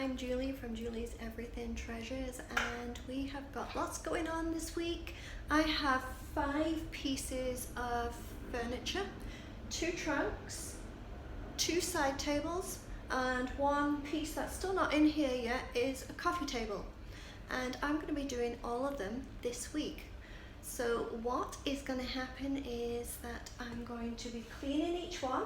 I'm Julie from Julie's Everything Treasures, and we have got lots going on this week. I have 5 pieces of furniture, 2 trunks, 2 side tables, and 1 piece that's still not in here yet is a coffee table. And I'm going to be doing all of them this week. So what is going to happen is that I'm going to be cleaning each one,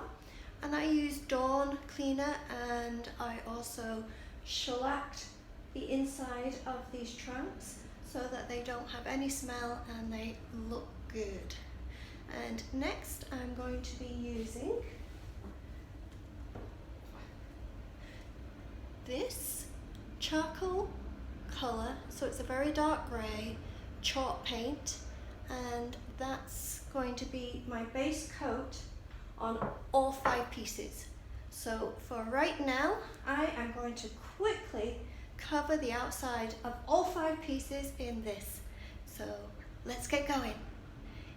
and I use Dawn cleaner, and I also shellacked the inside of these trunks so that they don't have any smell and they look good. And next I'm going to be using this charcoal colour, so it's a very dark grey chalk paint, and that's going to be my base coat on all 5 pieces. So for right now, I am going to quickly cover the outside of all 5 pieces in this. So let's get going.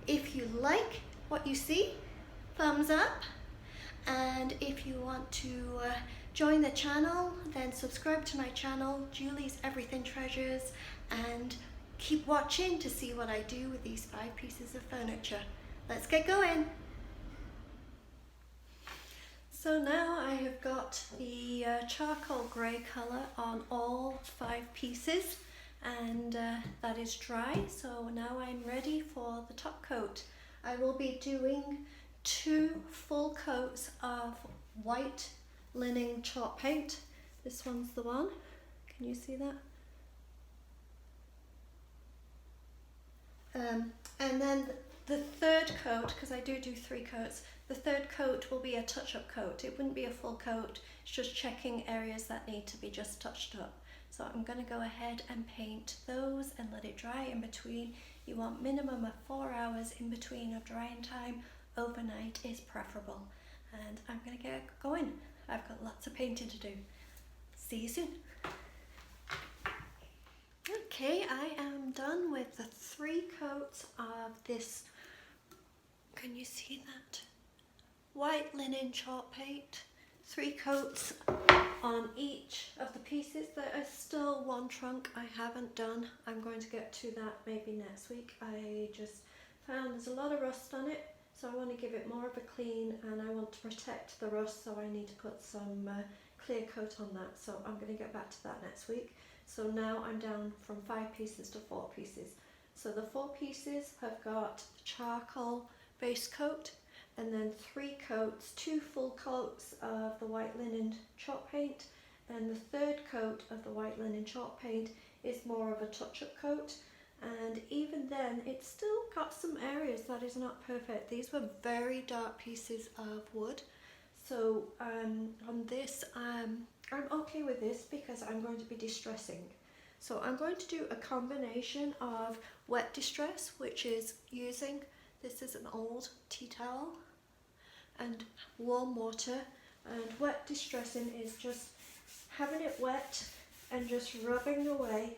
If you like what you see, thumbs up. And if you want to join the channel, then subscribe to my channel, Julie's Everything Treasures, and keep watching to see what I do with these 5 pieces of furniture. Let's get going. So now I have got the charcoal grey colour on all 5 pieces, and that is dry. So now I'm ready for the top coat. I will be doing 2 full coats of white linen chalk paint. This one's the one. Can you see that? And then the third coat, because I do 3 coats, the third coat will be a touch-up coat. It wouldn't be a full coat, it's just checking areas that need to be just touched up. So I'm going to go ahead and paint those and let it dry in between. You want minimum of 4 hours in between of drying time. Overnight is preferable. And I'm going to get going. I've got lots of painting to do. See you soon. Okay, I am done with the 3 coats of this, can you see that? White linen chalk paint. 3 coats on each of the pieces. There is still 1 trunk I haven't done. I'm going to get to that maybe next week. I just found there's a lot of rust on it, so I want to give it more of a clean, and I want to protect the rust, so I need to put some clear coat on that. So I'm going to get back to that next week. So now I'm down from 5 pieces to 4 pieces. So the 4 pieces have got the charcoal base coat, and then 3 coats, 2 full coats of the white linen chalk paint, and the 3rd coat of the white linen chalk paint is more of a touch-up coat. And even then, it's still got some areas that is not perfect. These were very dark pieces of wood. So on this, I'm okay with this because I'm going to be distressing. So I'm going to do a combination of wet distress, which is using, this is an old tea towel, and warm water. And wet distressing is just having it wet and just rubbing away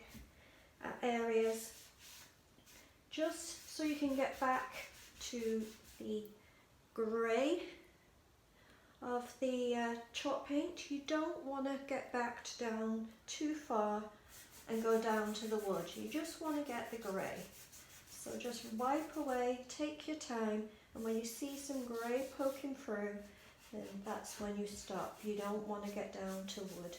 at areas, just so you can get back to the grey of the chalk paint. You don't want to get back down too far and go down to the wood. You just want to get the grey. So just wipe away, take your time, and when you see some grey poking through, then that's when you stop. You don't want to get down to wood.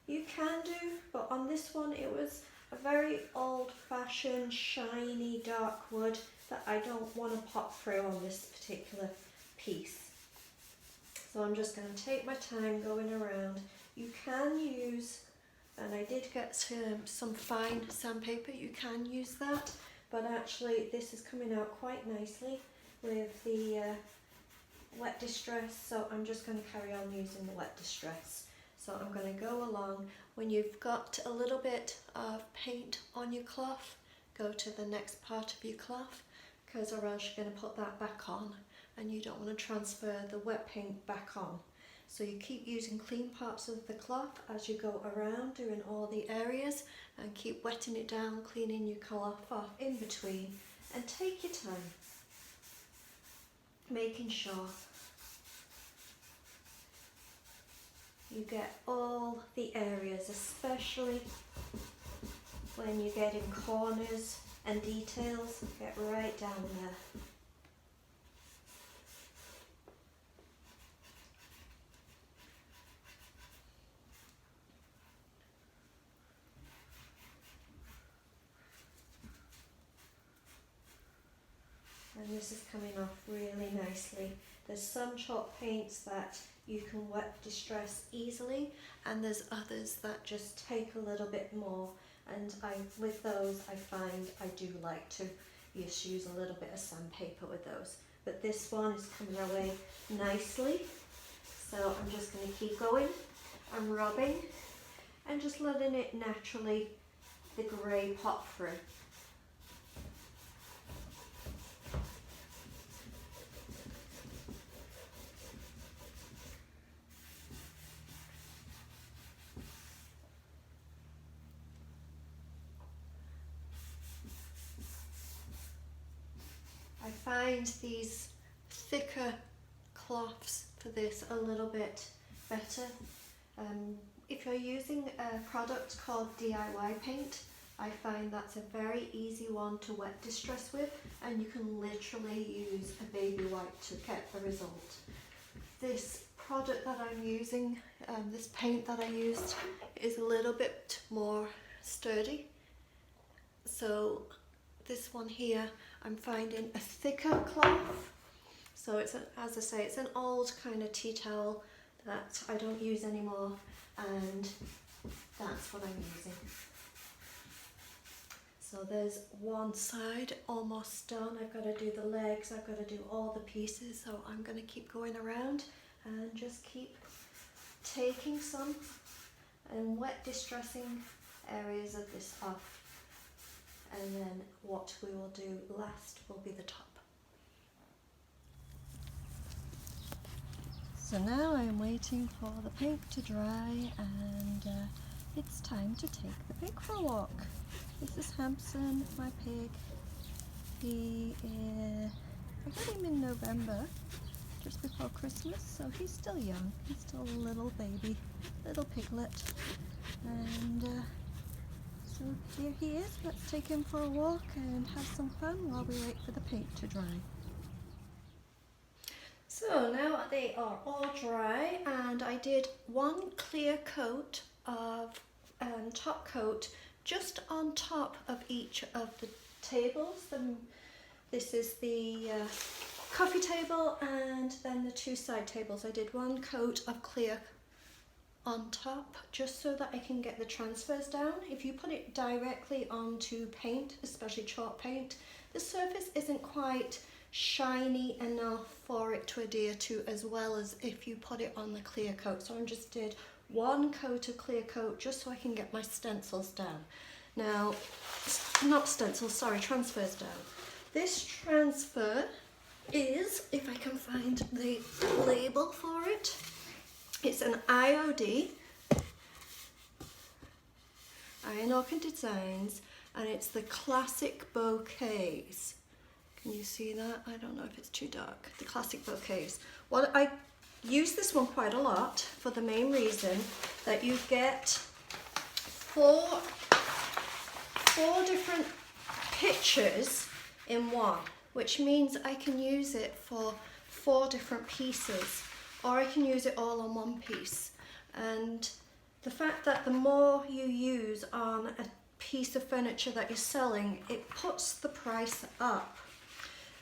You can do, but on this one it was a very old-fashioned, shiny, dark wood that I don't want to pop through on this particular piece. So I'm just going to take my time going around. You can use, and I did get some fine sandpaper, you can use that, but actually this is coming out quite nicely with the wet distress, so I'm just going to carry on using the wet distress. So I'm going to go along. When you've got a little bit of paint on your cloth, go to the next part of your cloth, because or else you're going to put that back on, and you don't want to transfer the wet paint back on. So you keep using clean parts of the cloth as you go around doing all the areas, and keep wetting it down, cleaning your cloth off in between, and take your time, making sure you get all the areas, especially when you get in corners and details, get right down there. And this is coming off really nicely. There's some chalk paints that you can wet distress easily, and there's others that just take a little bit more. And with those, I find I do like to just use a little bit of sandpaper with those. But this one is coming away nicely. So I'm just going to keep going. I'm rubbing and just letting it naturally, the grey pop through. I find these thicker cloths for this a little bit better. If you're using a product called DIY paint, I find that's a very easy one to wet distress with, and you can literally use a baby wipe to get the result. This product that I'm using, this paint that I used, is a little bit more sturdy. So this one here, I'm finding a thicker cloth. So it's, as I say, it's an old kind of tea towel that I don't use anymore, and that's what I'm using. So there's one side almost done. I've got to do the legs, I've got to do all the pieces, so I'm going to keep going around and just keep taking some and wet distressing areas of this off. And then what we will do last will be the top. So now I'm waiting for the paint to dry, and it's time to take the pig for a walk. This is Hampson, my pig. I got him in November, just before Christmas, so he's still young. He's still a little baby, little piglet. And so here he is. Let's take him for a walk and have some fun while we wait for the paint to dry. So now they are all dry, and I did one clear coat of top coat just on top of each of the tables. This is the coffee table, and then the two side tables. I did one coat of clear on top just so that I can get the transfers down. If you put it directly onto paint, especially chalk paint, the surface isn't quite shiny enough for it to adhere to as well as if you put it on the clear coat. So I just did one coat of clear coat just so I can get my stencils down. Now, not stencils, sorry, transfers down. This transfer is, if I can find the label for it, it's an IOD, Iron Orchid Designs, and it's the classic bouquets. Can you see that? I don't know if it's too dark. The classic bouquets. Well, I use this one quite a lot for the main reason that you get four different pictures in one, which means I can use it for 4 different pieces, or I can use it all on one piece. And the fact that the more you use on a piece of furniture that you're selling, it puts the price up.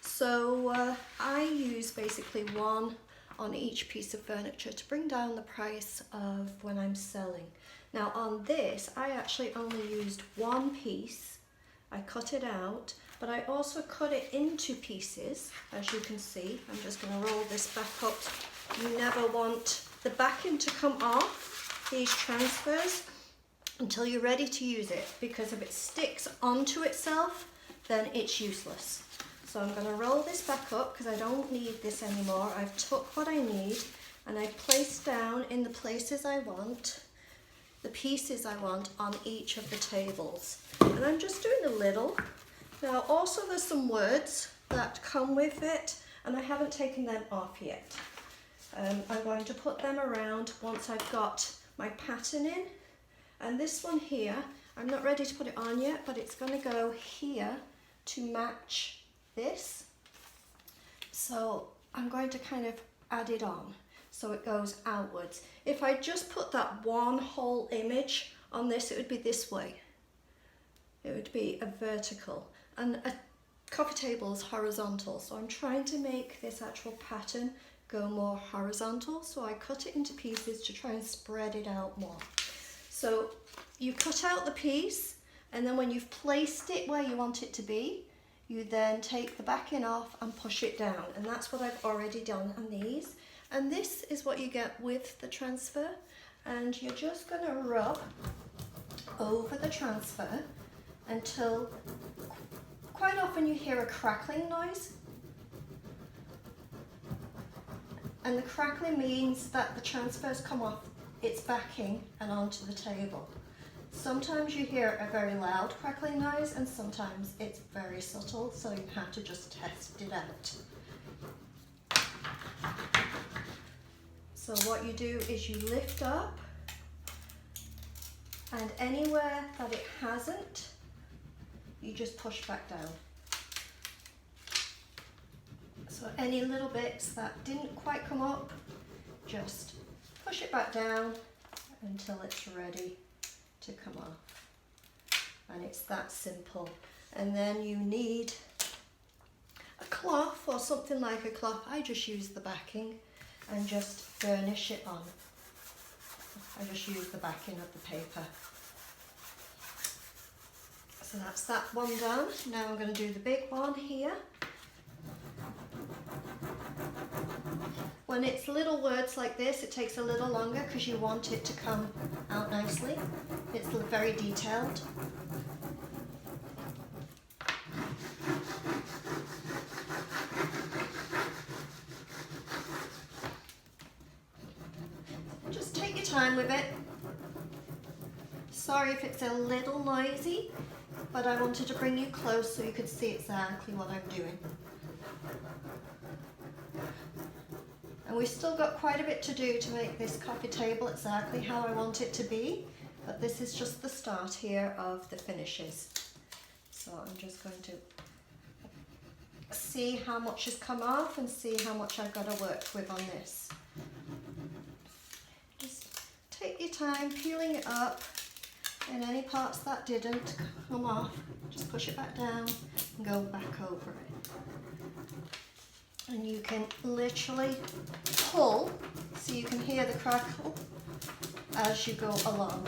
So I use basically one on each piece of furniture to bring down the price of when I'm selling. Now on this, I actually only used one piece. I cut it out, but I also cut it into pieces, as you can see. I'm just going to roll this back up. You never want the backing to come off these transfers until you're ready to use it, because if it sticks onto itself, then it's useless. So I'm going to roll this back up because I don't need this anymore. I've took what I need and I placed down in the places I want, the pieces I want on each of the tables. And I'm just doing a little. Now also there's some words that come with it, and I haven't taken them off yet. I'm going to put them around once I've got my pattern in. And this one here, I'm not ready to put it on yet, but it's going to go here to match this. So I'm going to kind of add it on so it goes outwards. If I just put that one whole image on this, it would be this way. It would be a vertical, and a coffee table is horizontal, so I'm trying to make this actual pattern go more horizontal, so I cut it into pieces to try and spread it out more. So you cut out the piece, and then when you've placed it where you want it to be, you then take the backing off and push it down, and that's what I've already done on these. And this is what you get with the transfer, and you're just going to rub over the transfer until quite often you hear a crackling noise, and the crackling means that the transfer's come off its backing and onto the table. Sometimes you hear a very loud crackling noise, and sometimes it's very subtle, so you have to just test it out. So what you do is you lift up, and anywhere that it hasn't, you just push back down. So any little bits that didn't quite come up, just push it back down until it's ready to come off. And it's that simple. And then you need a cloth or something like a cloth. I just use the backing and just burnish it on. I just use the backing of the paper. So that's that one done. Now I'm going to do the big one here. When it's little words like this, it takes a little longer because you want it to come out nicely. It's very detailed. Just take your time with it. Sorry if it's a little noisy, but I wanted to bring you close so you could see exactly what I'm doing. And we've still got quite a bit to do to make this coffee table exactly how I want it to be, but this is just the start here of the finishes. So I'm just going to see how much has come off and see how much I've got to work with on this. Just take your time peeling it up, and any parts that didn't come off, just push it back down and go back over it. And you can literally pull so you can hear the crackle as you go along.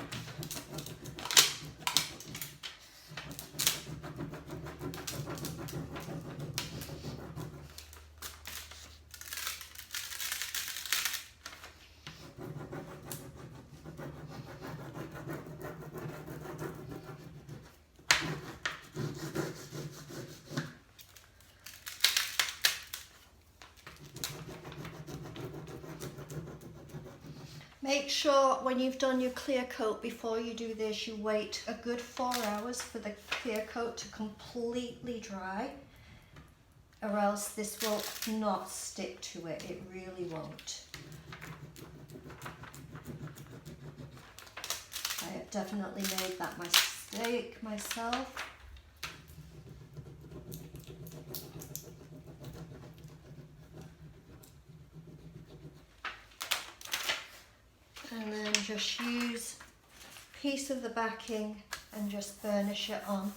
Make sure when you've done your clear coat, before you do this, you wait a good 4 hours for the clear coat to completely dry, or else this will not stick to it. It really won't. I have definitely made that mistake myself. And then just use a piece of the backing and just burnish it on.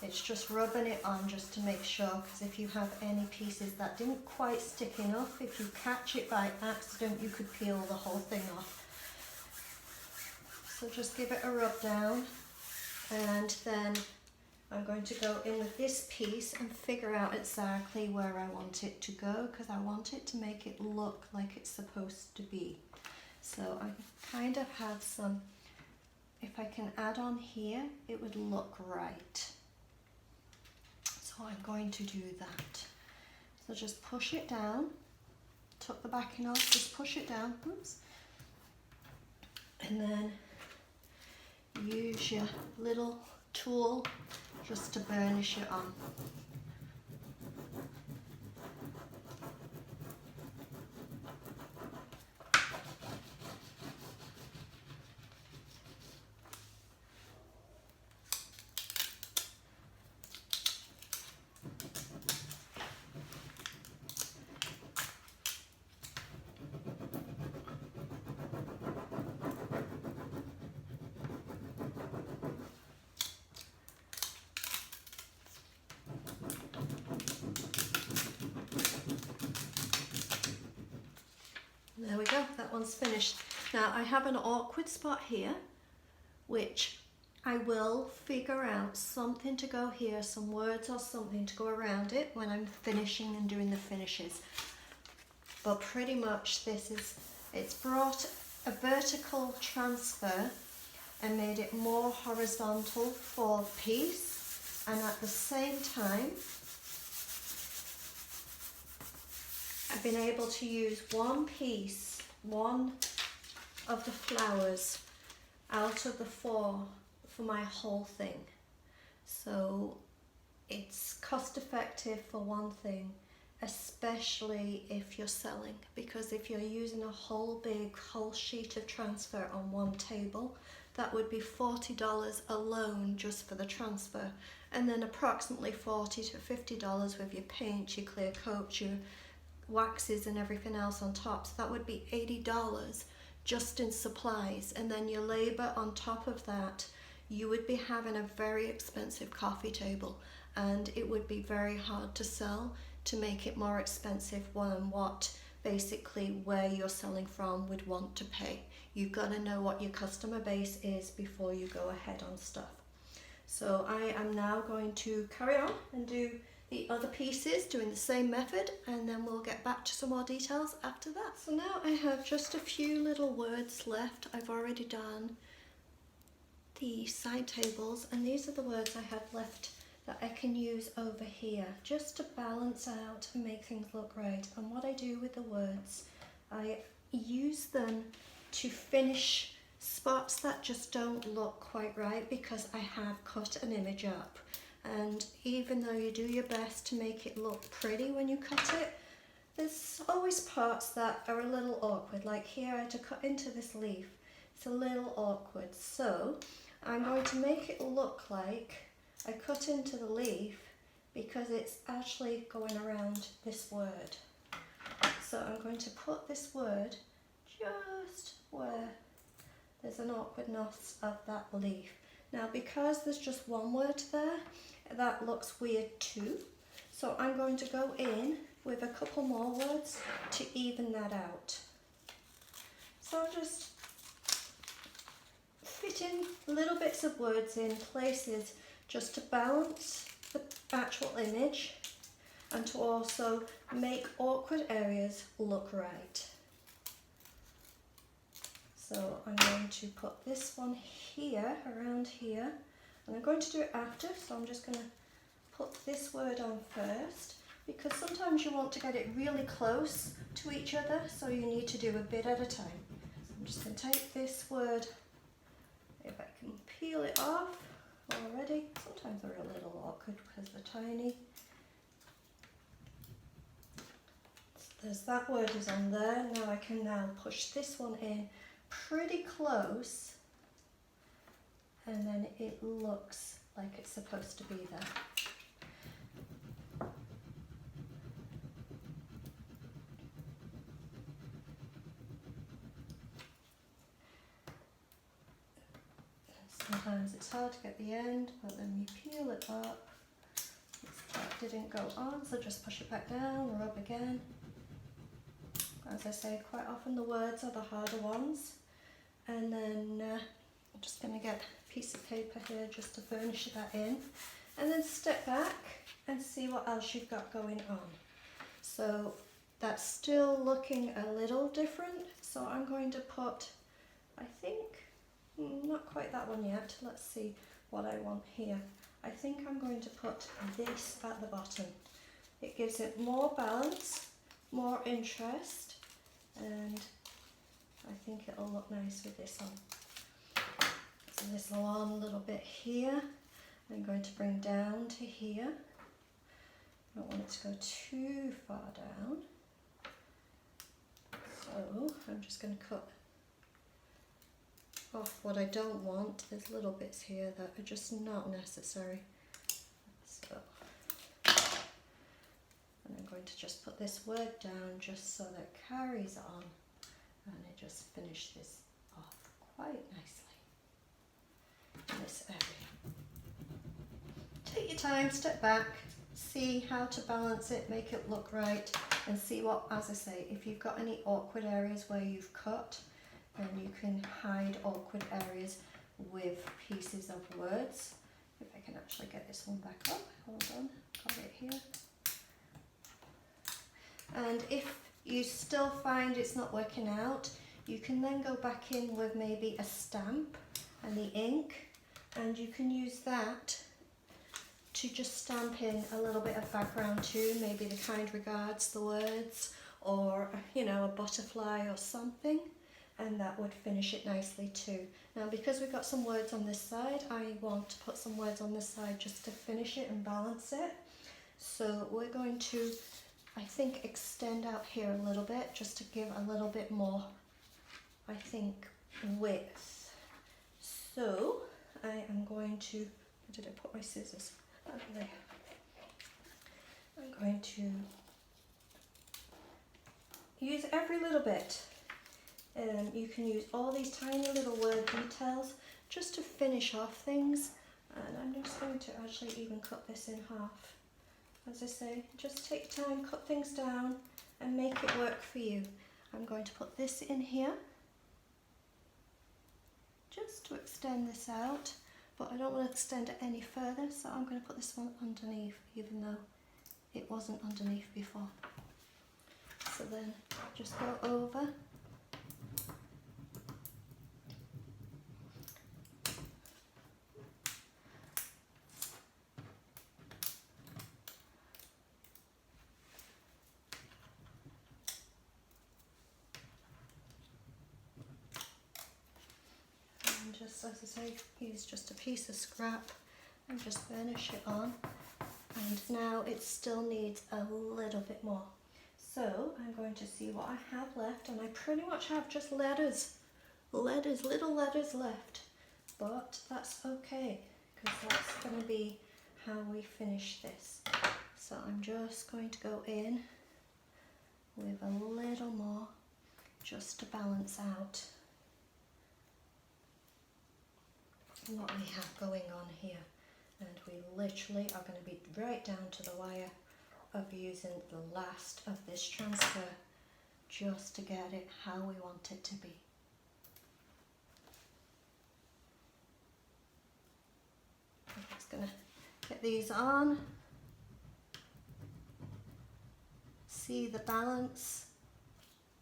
It's just rubbing it on just to make sure, because if you have any pieces that didn't quite stick enough, if you catch it by accident, you could peel the whole thing off. So just give it a rub down, and then I'm going to go in with this piece and figure out exactly where I want it to go, because I want it to make it look like it's supposed to be. So I kind of have some, if I can add on here, it would look right. So I'm going to do that. So just push it down, tuck the backing off, just push it down, oops. And then use your little tool just to burnish it on. one's finished. Now I have an awkward spot here, which I will figure out something to go here, some words or something to go around it when I'm finishing and doing the finishes. But pretty much it's brought a vertical transfer and made it more horizontal for the piece, and at the same time I've been able to use one of the flowers out of the four for my whole thing. So it's cost effective for one thing, especially if you're selling, because if you're using a whole sheet of transfer on one table, that would be $40 alone just for the transfer, and then approximately $40 to $50 with your paint, your clear coat, your waxes and everything else on top. So that would be $80 just in supplies, and then your labor on top of that. You would be having a very expensive coffee table, and it would be very hard to sell to make it more expensive than what basically where you're selling from would want to pay. You've got to know what your customer base is before you go ahead on stuff. So I am now going to carry on and do the other pieces doing the same method, and then we'll get back to some more details after that. So now I have just a few little words left. I've already done the side tables, and these are the words I have left that I can use over here just to balance out and make things look right. And what I do with the words, I use them to finish spots that just don't look quite right because I have cut an image up. And even though you do your best to make it look pretty when you cut it, there's always parts that are a little awkward. Like here I had to cut into this leaf. It's a little awkward. So I'm going to make it look like I cut into the leaf because it's actually going around this word. So I'm going to put this word just where there's an awkwardness of that leaf. Now because there's just one word there, that looks weird too. So I'm going to go in with a couple more words to even that out. So I'll just fit in little bits of words in places just to balance the actual image and to also make awkward areas look right. So I'm going to put this one here, around here, and I'm going to do it after, so I'm just going to put this word on first, because sometimes you want to get it really close to each other, so you need to do a bit at a time. So I'm just going to take this word, if I can peel it off already. Sometimes they're a little awkward because they're tiny. So there's that word is on there. Now I can now push this one in pretty close, and then it looks like it's supposed to be there. Sometimes it's hard to get the end, but then you peel it up. That didn't go on, so just push it back down, rub again. As I say, quite often the words are the harder ones. And then I'm just going to get a piece of paper here just to furnish that in. And then step back and see what else you've got going on. So that's still looking a little different. So I'm going to put, I think, not quite that one yet. Let's see what I want here. I think I'm going to put this at the bottom. It gives it more balance, more interest, and I think it'll look nice with this on. So this long little bit here, I'm going to bring down to here. I don't want it to go too far down. So I'm just going to cut off what I don't want. There's little bits here that are just not necessary. So, and I'm going to just put this word down just so that it carries on, and it just finishes this off quite nicely in this area. Take your time, step back, see how to balance it, make it look right, and see what, as I say, if you've got any awkward areas where you've cut, then you can hide awkward areas with pieces of words. If I can actually get this one back up, hold on, got it here. And if you still find it's not working out, you can then go back in with maybe a stamp and the ink, and you can use that to just stamp in a little bit of background too, maybe the kind regards, the words, or you know, a butterfly or something, and that would finish it nicely too. Now because we've got some words on this side, I want to put some words on this side just to finish it and balance it. So we're going to, I think, extend out here a little bit just to give a little bit more, I think, width. So I am going to, where did I put my scissors? Over there. I'm going to use every little bit. You can use all these tiny little word details just to finish off things. And I'm just going to actually even cut this in half. As I say, just take time, cut things down and make it work for you. I'm going to put this in here just to extend this out, but I don't want to extend it any further, so I'm going to put this one underneath, even though it wasn't underneath before. So then just go over. And just, as I say, use just a piece of scrap and just burnish it on. And now it still needs a little bit more. So I'm going to see what I have left, and I pretty much have just letters, little letters left, but that's okay because that's going to be how we finish this. So I'm just going to go in with a little more just to balance out what we have going on here. And we literally are going to be right down to the wire of using the last of this transfer just to get it how we want it to be. I'm just going to get these on, see the balance.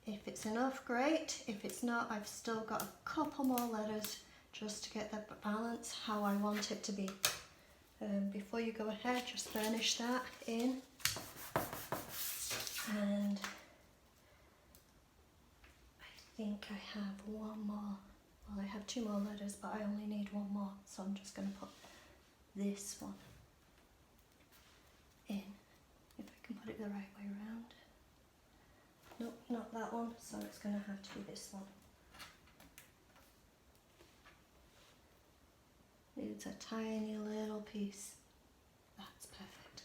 If it's enough, great. If it's not, I've still got a couple more letters just to get the balance how I want it to be. Before you go ahead, just burnish that in, and I think I have one more. Well, I have two more letters, but I only need one more, so I'm just going to put this one in, if I can put it the right way around. Nope, not that one, so it's going to have to be this one. Needs a tiny little piece. That's perfect.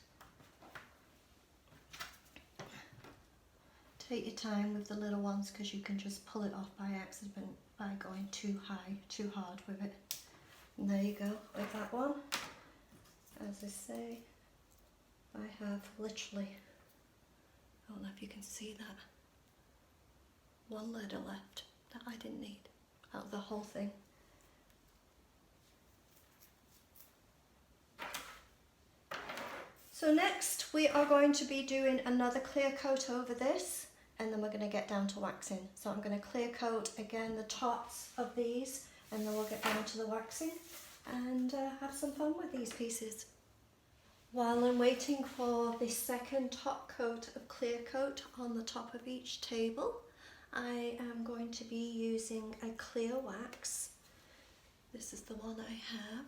Take your time with the little ones because you can just pull it off by accident by going too high, too hard with it. And there you go with that one. As I say, I have literally, I don't know if you can see that, one letter left that I didn't need out of the whole thing. So next we are going to be doing another clear coat over this, and then we're going to get down to waxing. So I'm going to clear coat again the tops of these, and then we'll get down to the waxing and have some fun with these pieces. While I'm waiting for the second top coat of clear coat on the top of each table, I am going to be using a clear wax. This is the one I have.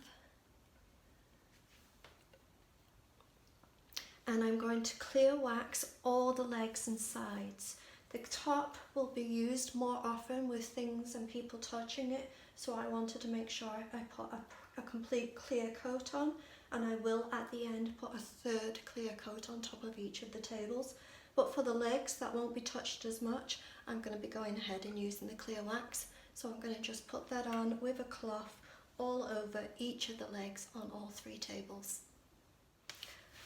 And I'm going to clear wax all the legs and sides. The top will be used more often with things and people touching it, so I wanted to make sure I put a complete clear coat on, and I will at the end put a third clear coat on top of each of the tables. But for the legs that won't be touched as much, I'm going to be going ahead and using the clear wax. So I'm going to just put that on with a cloth all over each of the legs on all three tables.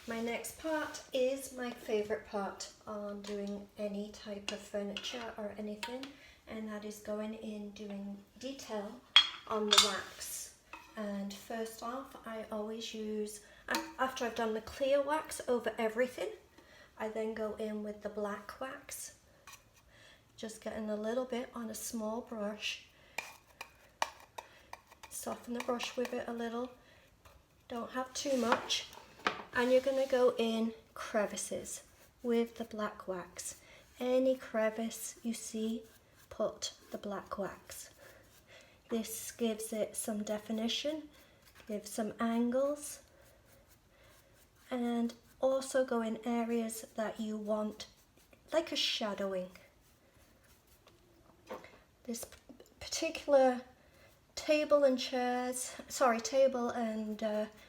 My next part is my favourite part on doing any type of furniture or anything, and that is going in doing detail on the wax. And first off, I always use, after I've done the clear wax over everything, I then go in with the black wax, just getting a little bit on a small brush. Soften the brush with it a little, don't have too much. And you're going to go in crevices with the black wax. Any crevice you see, put the black wax. This gives it some definition, gives some angles, and also go in areas that you want, like a shadowing. This particular table and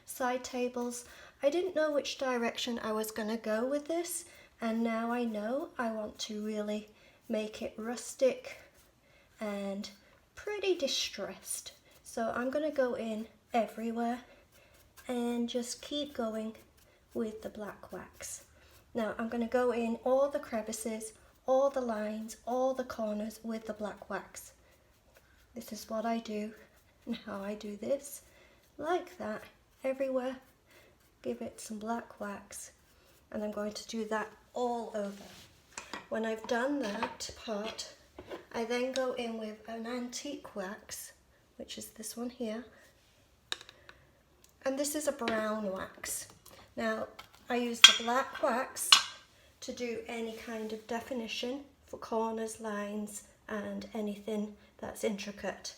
side tables, I didn't know which direction I was going to go with this, and now I know I want to really make it rustic and pretty distressed. So I'm going to go in everywhere and just keep going with the black wax. Now I'm going to go in all the crevices, all the lines, all the corners with the black wax. This is what I do and how I do this, like that, everywhere. Give it some black wax, and I'm going to do that all over. When I've done that part, I then go in with an antique wax, which is this one here, and this is a brown wax. Now I use the black wax to do any kind of definition for corners, lines, and anything that's intricate.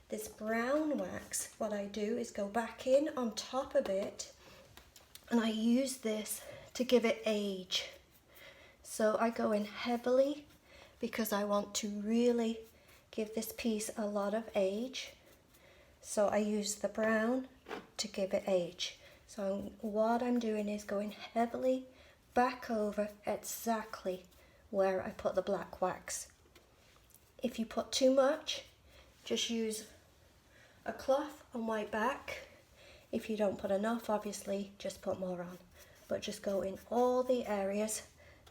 This brown wax, what I do is go back in on top of it, and I use this to give it age. So I go in heavily because I want to really give this piece a lot of age. So I use the brown to give it age. So what I'm doing is going heavily back over exactly where I put the black wax. If you put too much, just use a cloth and wipe back. If you don't put enough, obviously just put more on, but just go in all the areas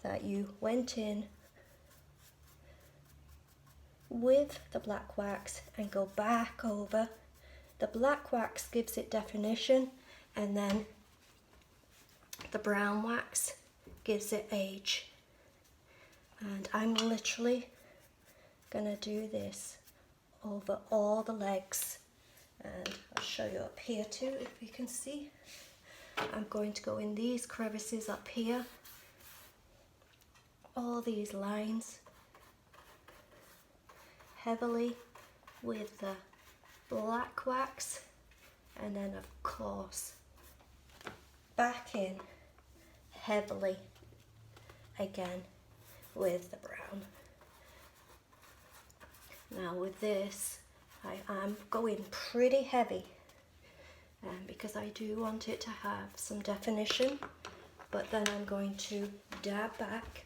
that you went in with the black wax and go back over. The black wax gives it definition, and then the brown wax gives it age. And I'm literally gonna do this over all the legs. And I'll show you up here too, if you can see. I'm going to go in these crevices up here, all these lines, heavily with the black wax, and then of course back in heavily again with the brown. Now with this, I am going pretty heavy because I do want it to have some definition, but then I'm going to dab back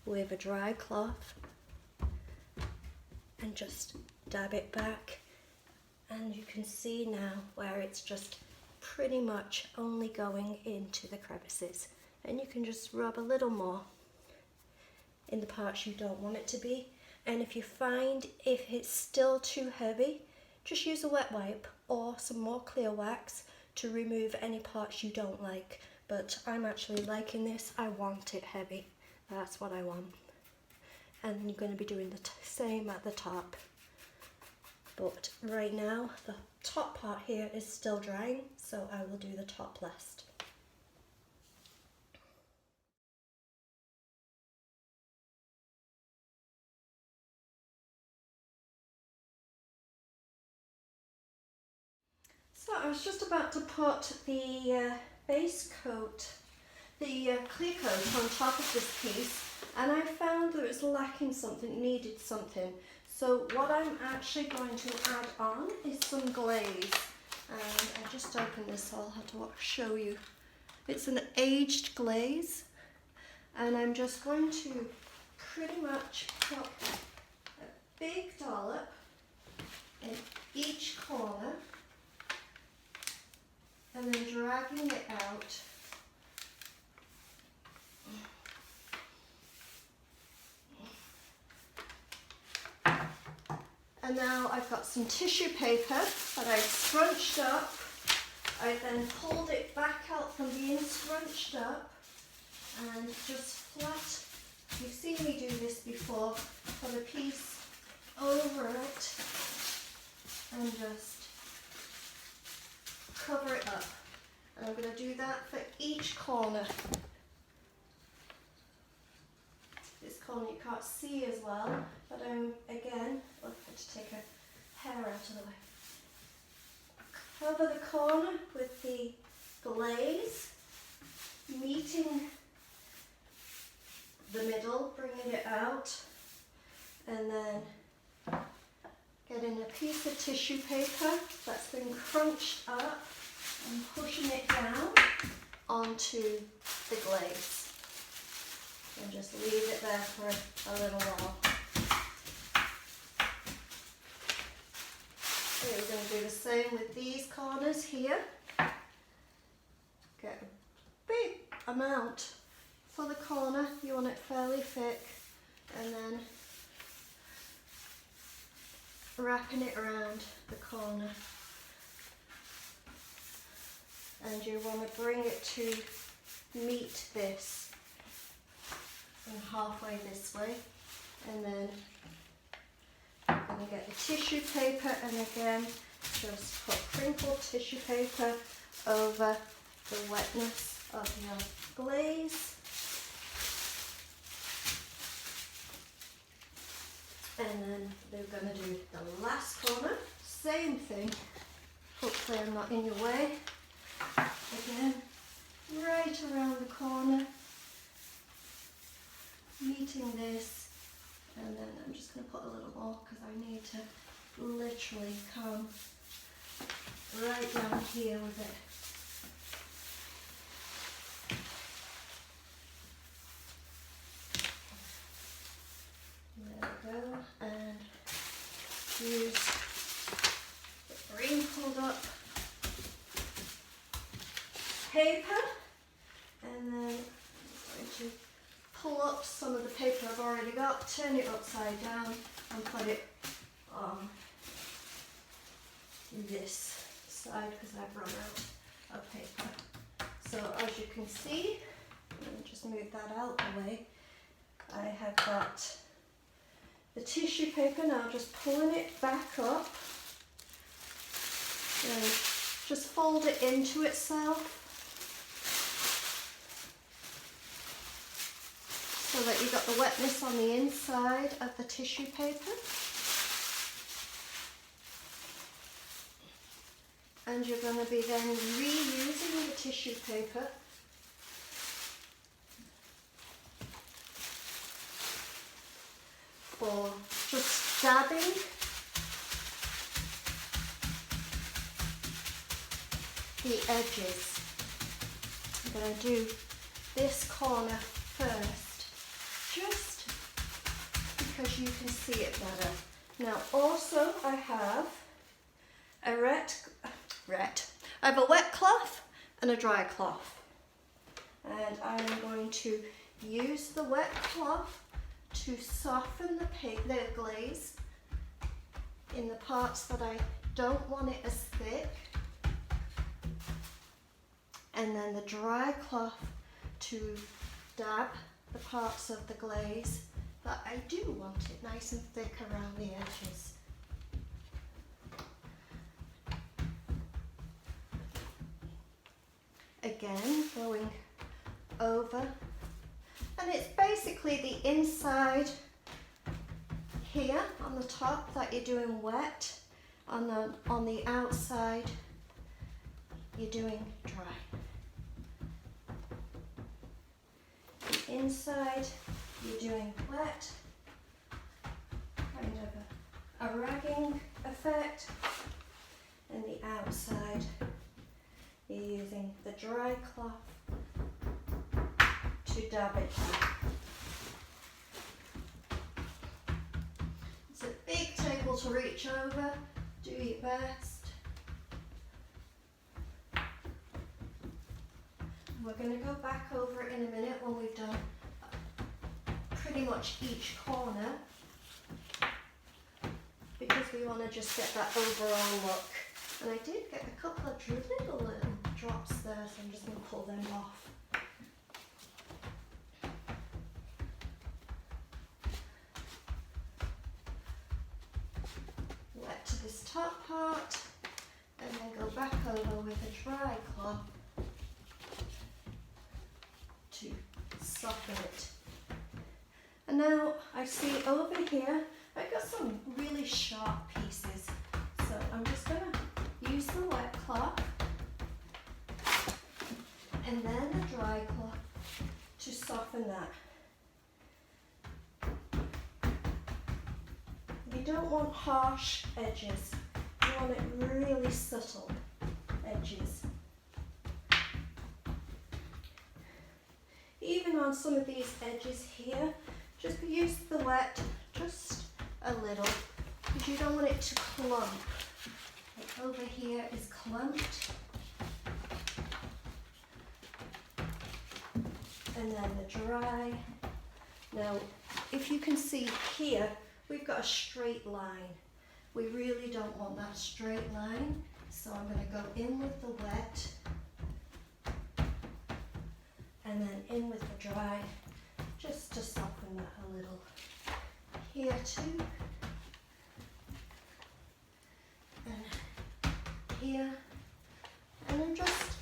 with a dry cloth and just dab it back, and you can see now where it's just pretty much only going into the crevices, and you can just rub a little more in the parts you don't want it to be. And if you find if it's still too heavy, just use a wet wipe or some more clear wax to remove any parts you don't like. But I'm actually liking this. I want it heavy. That's what I want. And you're going to be doing the same at the top. But right now, the top part here is still drying, so I will do the top last. So I was just about to put the base coat, the clear coat on top of this piece, and I found that it was lacking something, needed something. So what I'm actually going to add on is some glaze. And I just opened this, so I'll have to show you. It's an aged glaze, and I'm just going to pretty much put a big dollop in each corner, and then dragging it out And now I've got some tissue paper that I've scrunched up. I then pulled it back out from being scrunched up and just flat, you've seen me do this before, put a piece over it and just cover it up. And I'm going to do that for each corner. This corner you can't see as well, but again, I'll have to take a hair out of the way. Cover the corner with the glaze, meeting the middle, bringing it out, and then getting a piece of tissue paper that's been crunched up and pushing it down onto the glaze. And just leave it there for a little while. So we're going to do the same with these corners here. Get a big amount for the corner, you want it fairly thick, and then wrapping it around the corner. And you want to bring it to meet this and halfway this way, and then I'm going to get the tissue paper and again just put crinkled tissue paper over the wetness of your glaze. And then they're going to do the last corner, same thing. Hopefully I'm not in your way. Again, right around the corner, meeting this, and then I'm just going to put a little more because I need to literally come right down here with it. There we go, and use the wrinkled up paper, and then I'm going to pull up some of the paper I've already got, turn it upside down and put it on this side because I've run out of paper. So as you can see, let me just move that out the way, I have got the tissue paper now, just pulling it back up and just fold it into itself so that you've got the wetness on the inside of the tissue paper. And you're going to be then reusing the tissue paper for just dabbing the edges. I'm going to do this corner first, just because you can see it better. Now also I have a I have a wet cloth and a dry cloth, and I'm going to use the wet cloth to soften the glaze in the parts that I don't want it as thick, and then the dry cloth to dab the parts of the glaze that I do want it nice and thick around the edges. Again, going over, and it's basically the inside here on the top that you're doing wet, on the outside you're doing dry. The inside you're doing wet, kind of a ragging effect, and the outside you're using the dry cloth to dab it down. It's a big table to reach over, do your best. We're going to go back over it in a minute when we've done pretty much each corner. because we want to just get that overall look. And I did get a couple of little drops there, so I'm just going to pull them off. Wet to this top part, and then go back over with a dry cloth to soften it. And now I see over here, I've got some really sharp pieces. So I'm just going to use the wet cloth and then the dry cloth to soften that. You don't want harsh edges, you want it really subtle edges. Even on some of these edges here, just use the wet just a little, because you don't want it to clump. Like over here is clumped. And then the dry. Now, if you can see here, we've got a straight line. We really don't want that straight line, so I'm going to go in with the wet and then in with the dry, just to soften that a little. Here too, and here, and I'm just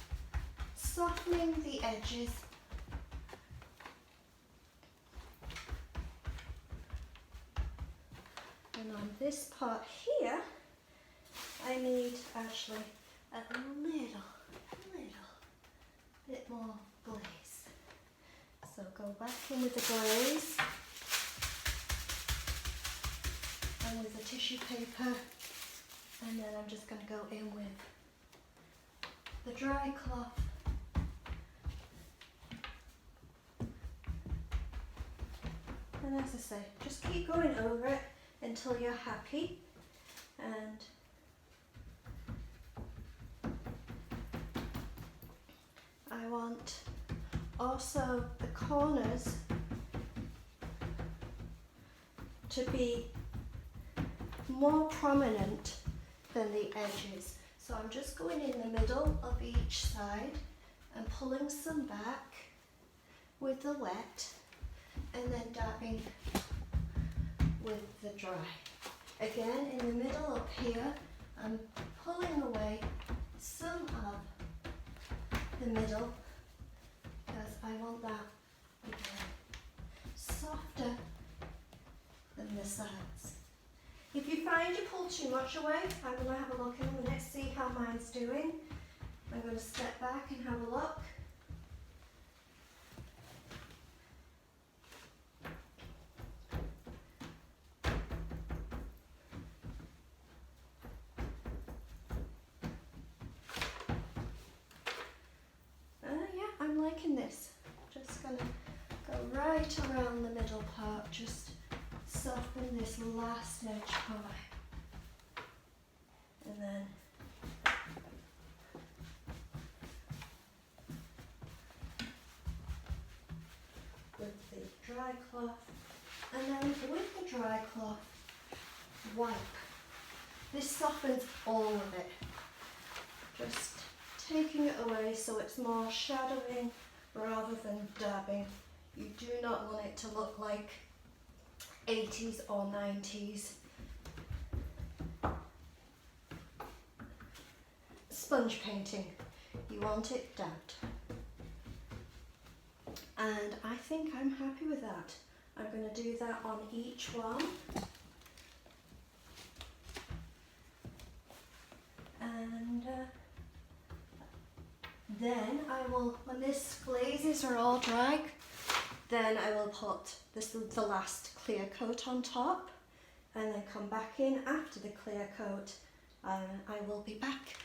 softening the edges. And on this part here, I need actually a little bit more glaze. So go back in with the glaze and with the tissue paper, and then I'm just going to go in with the dry cloth. And as I say, just keep going over it until you're happy. And I want also the corners to be more prominent than the edges. So I'm just going in the middle of each side and pulling some back with the wet and then dabbing with the dry. Again, in the middle up here, I'm pulling away some of the middle because I want that again softer than the sides. If you find you pull too much away, I'm going to have a look in a minute, see how mine's doing. I'm going to step back and have a look. I'm liking this. Just going to go right around the middle part, just soften this last edge pie. And then with the dry cloth, and then with the dry cloth, wipe. This softens all of it. Just taking it away so it's more shadowing rather than dabbing. You do not want it to look like 80s or 90s sponge painting. You want it dabbed. And I think I'm happy with that. I'm going to do that on each one. And then I will, when this glazes are all dry, then I will put the last clear coat on top and then come back in after the clear coat and I will be back.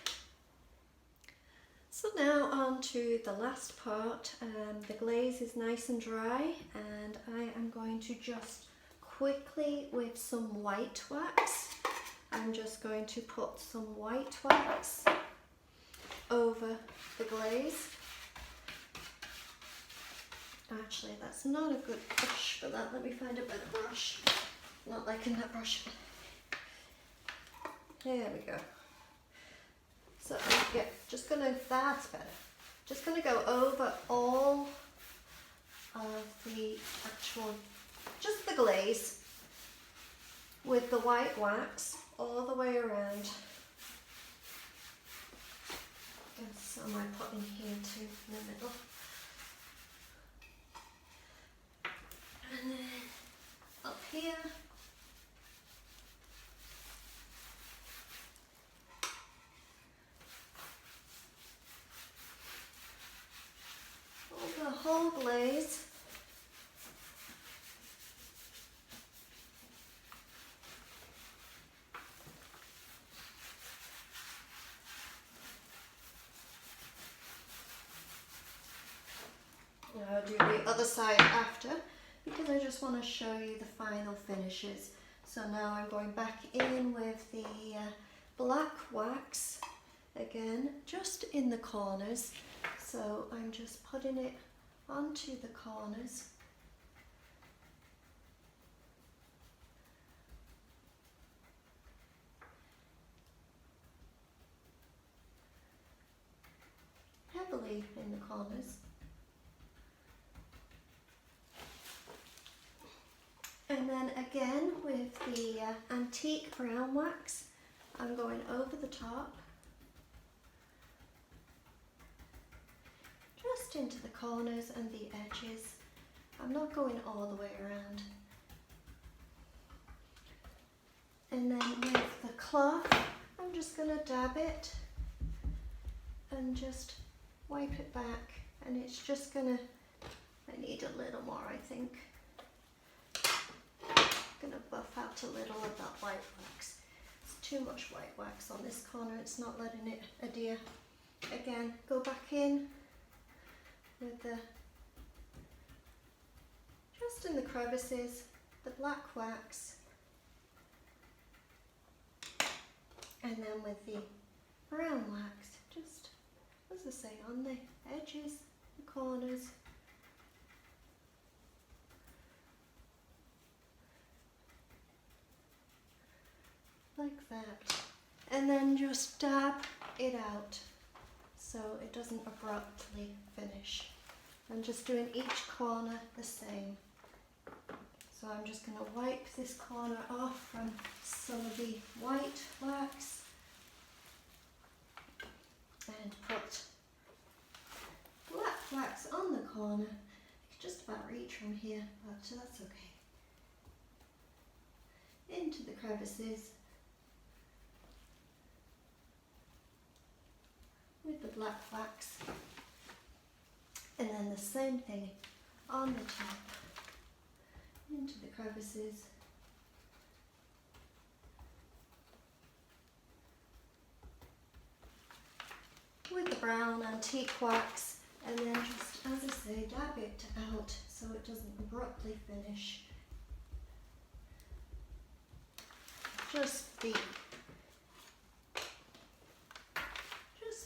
So now on to the last part. The glaze is nice and dry and I am going to just quickly with some white wax, I'm just going to put some white wax over the glaze. Actually, that's not a good brush for that. Let me find a better brush. Not liking that brush. There we go. So yeah, that's better. Just gonna go over all of the actual, just the glaze with the white wax all the way around. And some I put in here too, in the middle. And then up here. The whole glaze. I'll do the other side after because I just want to show you the final finishes. So now I'm going back in with the black wax again, just in the corners. So I'm just putting it onto the corners. Heavily in the corners. And then again with the antique brown wax, I'm going over the top. Just into the corners and the edges. I'm not going all the way around. And then with the cloth, I'm just going to dab it and just wipe it back. And it's just going to, I need a little more, I think. I'm going to buff out a little of that white wax. It's too much white wax on this corner, it's not letting it adhere. Again, go back in with the, just in the crevices, the black wax, and then with the brown wax, just as I say, on the edges, the corners. Like that. And then just dab it out so it doesn't abruptly finish. I'm just doing each corner the same. So I'm just going to wipe this corner off from some of the white wax and put black wax on the corner. I can just about reach from here, but that's okay. Into the crevices with the black wax, and then the same thing on the top, into the crevices, with the brown antique wax, and then just, as I say, dab it out so it doesn't abruptly finish. Just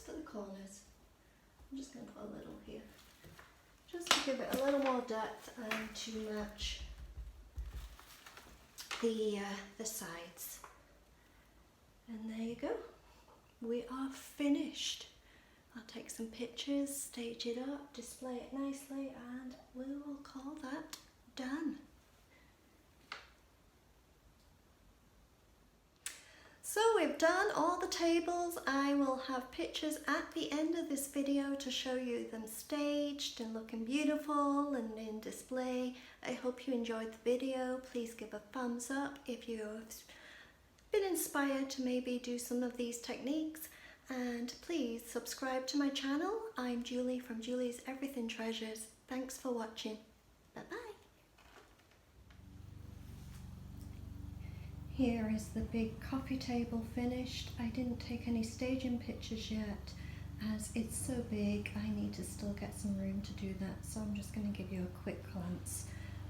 for the corners. I'm just going to put a little here, just to give it a little more depth and to match the sides. And there you go. We are finished. I'll take some pictures, stage it up, display it nicely, and we will call that done. So we've done all the tables. I will have pictures at the end of this video to show you them staged and looking beautiful and in display. I hope you enjoyed the video. Please give a thumbs up if you have been inspired to maybe do some of these techniques. And please subscribe to my channel. I'm Julie from Julie's Everything Treasures. Thanks for watching. Bye-bye. Here is the big coffee table finished. I didn't take any staging pictures yet as it's so big. I need to still get some room to do that. So I'm just going to give you a quick glance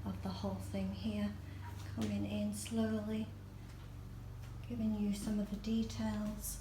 of the whole thing here. Coming in slowly, giving you some of the details.